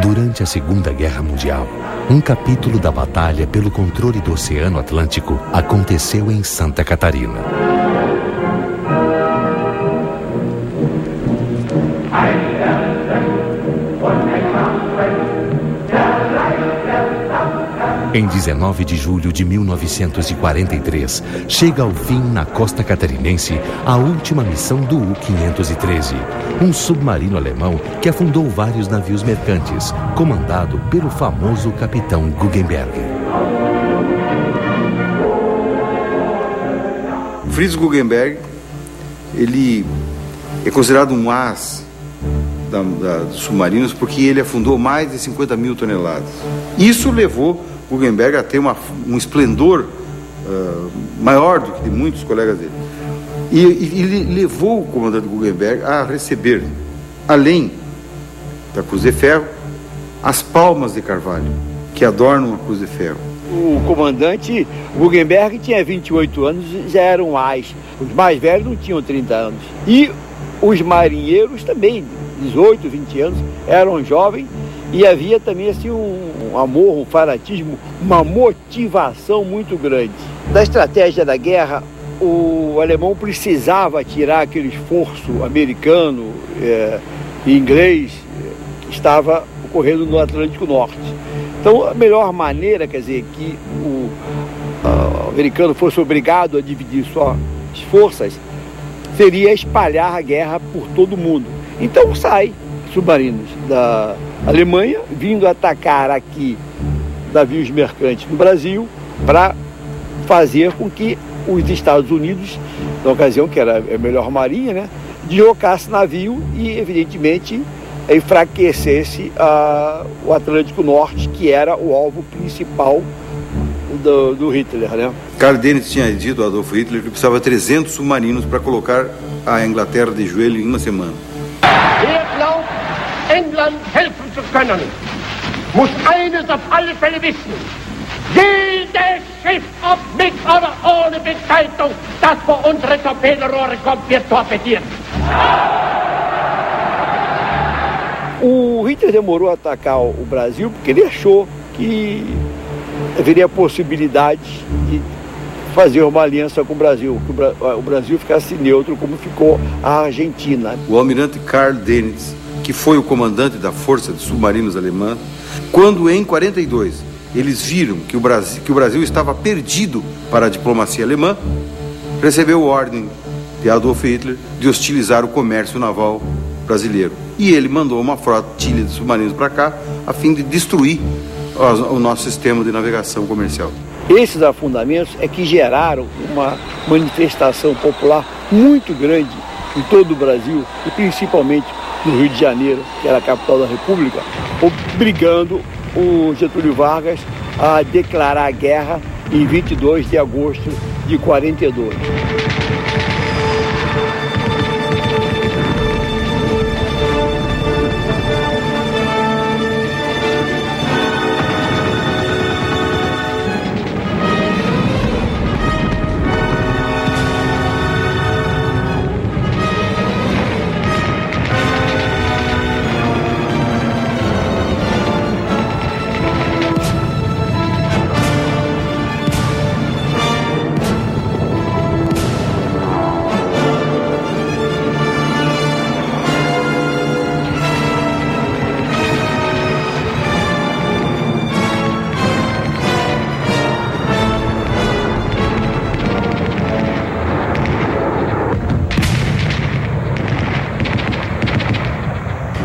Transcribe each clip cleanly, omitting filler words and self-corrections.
Durante a Segunda Guerra Mundial, um capítulo da batalha pelo controle do Oceano Atlântico aconteceu em Santa Catarina. Em 19 de julho de 1943, chega ao fim na costa catarinense a última missão do U-513, um submarino alemão que afundou vários navios mercantes, comandado pelo famoso capitão Guggenberg. Fritz Guggenberg, ele é considerado um as dos submarinos porque ele afundou mais de 50 mil toneladas. Isso levou Guggenberg a ter um esplendor maior do que de muitos colegas dele. E ele levou o comandante Guggenberg a receber, além da Cruz de Ferro, as palmas de carvalho que adornam a Cruz de Ferro. O comandante Guggenberg tinha 28 anos, já era um as. Os mais velhos não tinham 30 anos. E os marinheiros também, 18, 20 anos, eram jovens. E havia também assim, um amor, um fanatismo, uma motivação muito grande. Da estratégia da guerra, o alemão precisava tirar aquele esforço americano e inglês que estava ocorrendo no Atlântico Norte. Então, a melhor maneira, quer dizer, que o americano fosse obrigado a dividir suas forças, seria espalhar a guerra por todo o mundo. Então, sai submarinos da Alemanha vindo atacar aqui navios mercantes no Brasil para fazer com que os Estados Unidos, na ocasião que era a melhor marinha, né, deslocasse navio e, evidentemente, enfraquecesse o Atlântico Norte, que era o alvo principal do Hitler, né? Karl Dönitz tinha dito a Adolf Hitler que precisava de 300 submarinos para colocar a Inglaterra de joelho em uma semana. England helfen zu können, muss eines auf alle Fälle wissen. Jedes Schiff, ob mit oder ohne Bezeichnung, das vor unsere Torpedorohre kommt, wird torpediert. O Hitler demorou a atacar o Brasil porque ele achou que haveria a possibilidade de fazer uma aliança com o Brasil, que o Brasil ficasse neutro como ficou a Argentina. O almirante Karl Dönitz, que foi o comandante da Força de Submarinos Alemã, quando em 42 eles viram que o Brasil estava perdido para a diplomacia alemã, recebeu ordem de Adolf Hitler de hostilizar o comércio naval brasileiro. E ele mandou uma flotilha de submarinos para cá a fim de destruir o nosso sistema de navegação comercial. Esses afundamentos é que geraram uma manifestação popular muito grande em todo o Brasil e principalmente no Rio de Janeiro, que era a capital da República, obrigando o Getúlio Vargas a declarar a guerra em 22 de agosto de 42.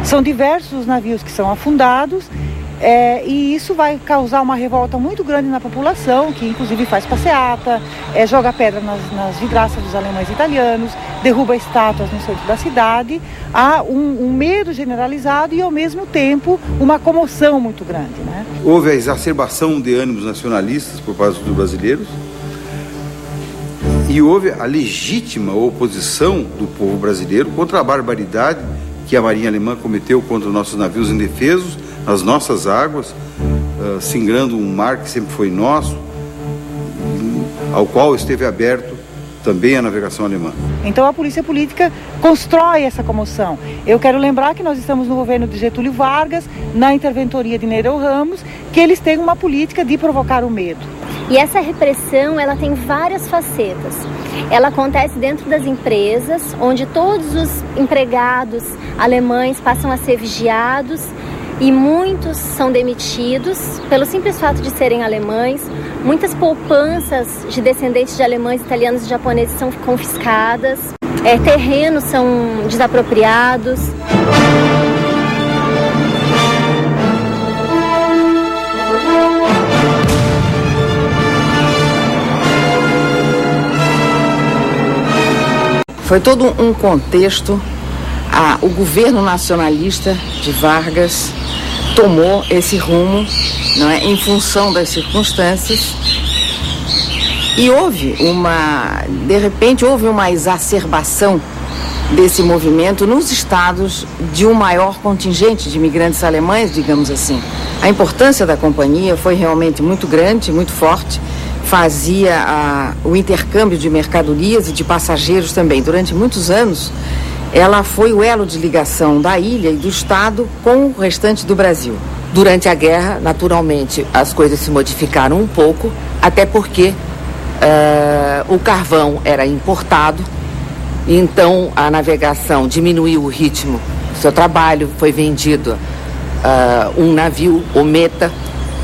São diversos os navios que são afundados e isso vai causar uma revolta muito grande na população, que inclusive faz passeata, joga pedra nas vidraças dos alemães e italianos, derruba estátuas no centro da cidade. Há um medo generalizado e, ao mesmo tempo, uma comoção muito grande, né? Houve a exacerbação de ânimos nacionalistas por parte dos brasileiros e houve a legítima oposição do povo brasileiro contra a barbaridade que a Marinha Alemã cometeu contra os nossos navios indefesos, nas nossas águas, singrando um mar que sempre foi nosso, ao qual esteve aberto também a navegação alemã. Então a polícia política constrói essa comoção. Eu quero lembrar que nós estamos no governo de Getúlio Vargas, na interventoria de Nereu Ramos, que eles têm uma política de provocar o medo. E essa repressão, ela tem várias facetas. Ela acontece dentro das empresas, onde todos os empregados alemães passam a ser vigiados e muitos são demitidos pelo simples fato de serem alemães. Muitas poupanças de descendentes de alemães, italianos e japoneses são confiscadas. Terrenos são desapropriados. Foi todo um contexto. O governo nacionalista de Vargas tomou esse rumo, não é, em função das circunstâncias, e de repente houve uma exacerbação desse movimento nos estados de um maior contingente de imigrantes alemães, digamos assim. A importância da companhia foi realmente muito grande, muito forte. Fazia o intercâmbio de mercadorias e de passageiros também. Durante muitos anos, ela foi o elo de ligação da ilha e do estado com o restante do Brasil. Durante a guerra, naturalmente, as coisas se modificaram um pouco, até porque o carvão era importado, então a navegação diminuiu o ritmo. Seu trabalho foi vendido um navio, o Meta,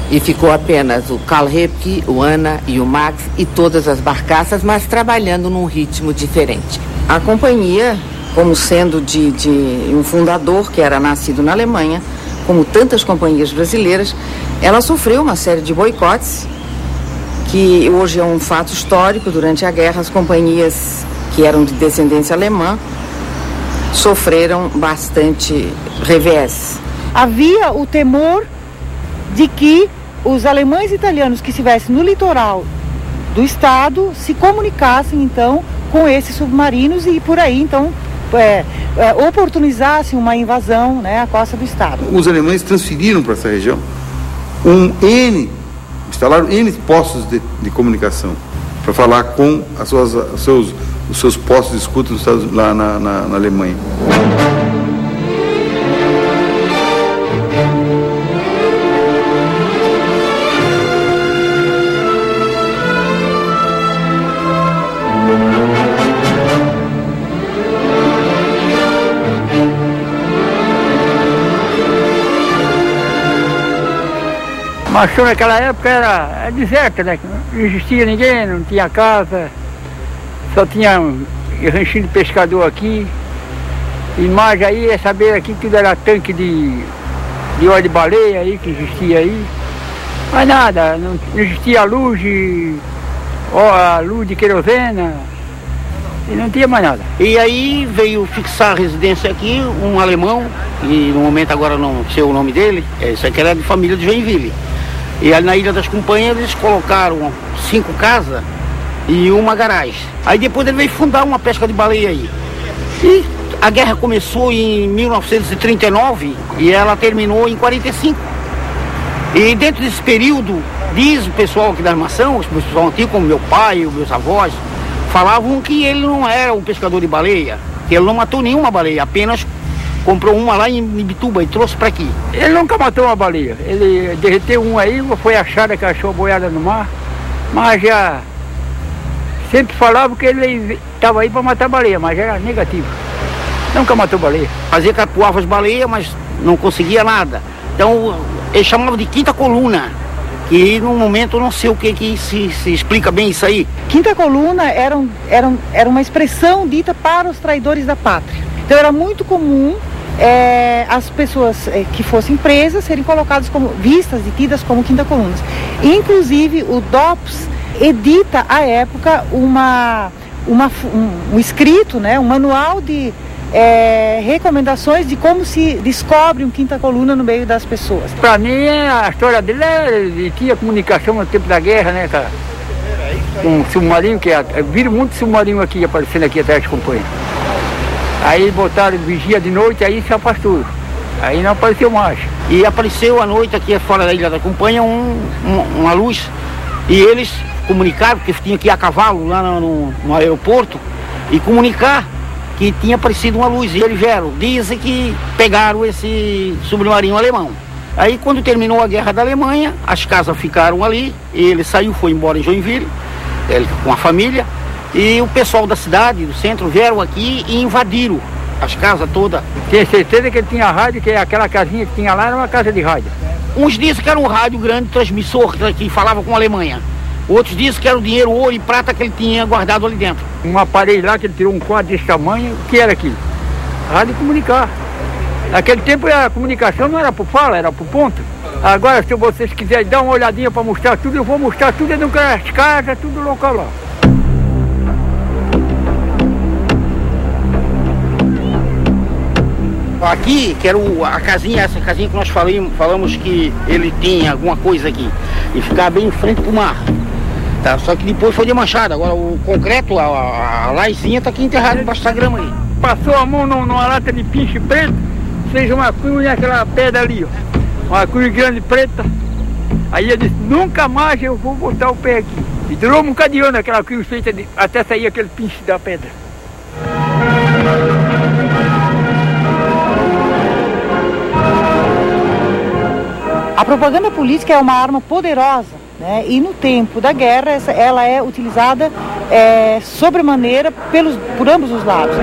e ficou apenas o Karl Repke, o Anna e o Max e todas as barcaças, mas trabalhando num ritmo diferente. A companhia, como sendo de um fundador que era nascido na Alemanha, como tantas companhias brasileiras, ela sofreu uma série de boicotes, que hoje é um fato histórico. Durante a guerra, as companhias que eram de descendência alemã sofreram bastante revés. Havia o temor de que os alemães e italianos que estivessem no litoral do estado se comunicassem então com esses submarinos e por aí então oportunizassem uma invasão, né, à costa do estado. Os alemães transferiram para essa região instalaram N postos de comunicação para falar com os seus postos de escuta lá na Alemanha. Machão naquela época era deserta, né? Não existia ninguém, não tinha casa, só tinha um ranchinho de pescador aqui. E mais aí é saber aqui que tudo era tanque de óleo de baleia aí que existia aí. Mas nada, não existia a luz de querosena e não tinha mais nada. E aí veio fixar a residência aqui um alemão, e no momento agora não sei o nome dele, isso aqui era de família de Joinville. E ali na Ilha das Companhias eles colocaram 5 casas e uma garagem. Aí depois ele veio fundar uma pesca de baleia aí. E a guerra começou em 1939 e ela terminou em 45. E dentro desse período, diz o pessoal aqui da armação, o pessoal antigo, como meu pai, os meus avós, falavam que ele não era um pescador de baleia, que ele não matou nenhuma baleia, apenas comprou uma lá em Ibituba e trouxe para aqui. Ele nunca matou uma baleia. Ele derreteu um aí, foi achada que achou boiada no mar, mas já sempre falava que ele estava aí para matar baleia, mas era negativo. Nunca matou baleia. Fazia capoava as baleias, mas não conseguia nada. Então ele chamava de quinta coluna, que no momento eu não sei o que se explica bem isso aí. Quinta coluna era uma expressão dita para os traidores da pátria. Então era muito comum as pessoas que fossem presas serem colocadas como vistas e tidas como quinta colunas. Inclusive o DOPS edita à época um escrito, né, um manual de recomendações de como se descobre um quinta coluna no meio das pessoas. Para mim a história dele ele tinha comunicação no tempo da guerra, né, cara? Um submarino viram muito submarino aqui aparecendo aqui atrás de companhia. Aí botaram vigia de noite, aí se afastou. Aí não apareceu mais. E apareceu à noite aqui fora da Ilha da Companhia uma luz. E eles comunicar, porque tinha que ir a cavalo lá no aeroporto, e comunicar que tinha aparecido uma luz. E eles vieram, dizem que pegaram esse submarino alemão. Aí quando terminou a guerra da Alemanha, as casas ficaram ali, ele saiu, foi embora em Joinville, ele com a família, e o pessoal da cidade, do centro, vieram aqui e invadiram as casas todas. Tem certeza que ele tinha rádio, que aquela casinha que tinha lá era uma casa de rádio? Uns dizem que era um rádio grande, transmissor, que falava com a Alemanha. Outros dizem que era o dinheiro, ouro e prata que ele tinha guardado ali dentro. Um aparelho lá que ele tirou um quadro desse tamanho, o que era aquilo? Rádio comunicar. Naquele tempo a comunicação não era por fala, era por ponto. Agora, se vocês quiserem dar uma olhadinha para mostrar tudo, eu vou mostrar tudo dentro das casas, tudo local lá. Aqui, que era a casinha, essa casinha que nós falamos que ele tinha alguma coisa aqui, e ficava bem em frente pro mar. Tá? Só que depois foi desmanchado. Agora o concreto, a laizinha tá aqui enterrada embaixo da grama aí. Passou a mão numa lata de pinche preto, fez uma cruz naquela pedra ali, ó. Uma cruz grande preta. Aí eu disse, nunca mais eu vou botar o pé aqui. E durou um bocado de ano aquela cruz feita até sair aquele pinche da pedra. A propaganda política é uma arma poderosa, né? E no tempo da guerra ela é utilizada sobremaneira por ambos os lados.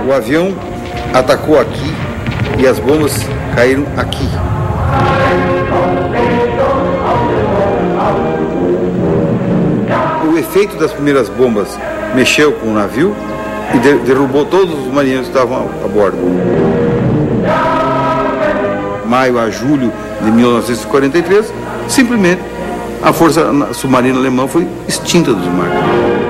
O avião atacou aqui e as bombas caíram aqui. O efeito das primeiras bombas mexeu com o navio e derrubou todos os marinheiros que estavam a bordo. Maio a julho de 1943, simplesmente a força submarina alemã foi extinta dos mares.